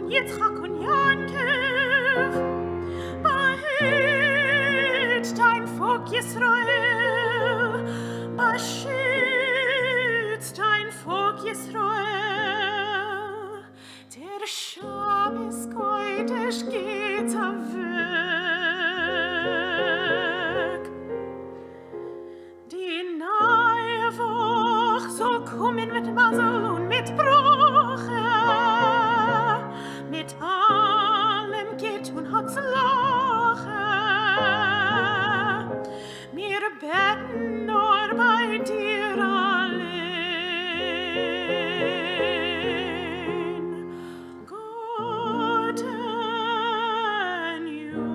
Yitzchak und Yankov, behüt dein Volk Yisrael, beschütz dein Volk Yisrael. Der Shabbos Kodesh geht weg. Die neue Woche soll kommen mit Masel und mit Brache, mit allem Gitt und Hatzlache. Wir beten nur bei dir allein. Gott and you,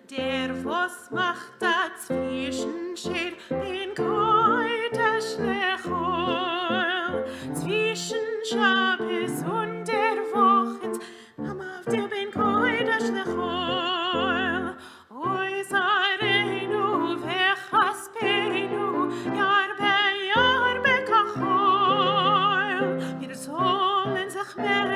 der was macht dazwischen steht, den Kodesh lechol, zwischen Shabbos und der Woche, Hamavdil ben Kodesh lechol, Oy zareinu vechaspeinu, Yar be kachol, wir sollen sich mehr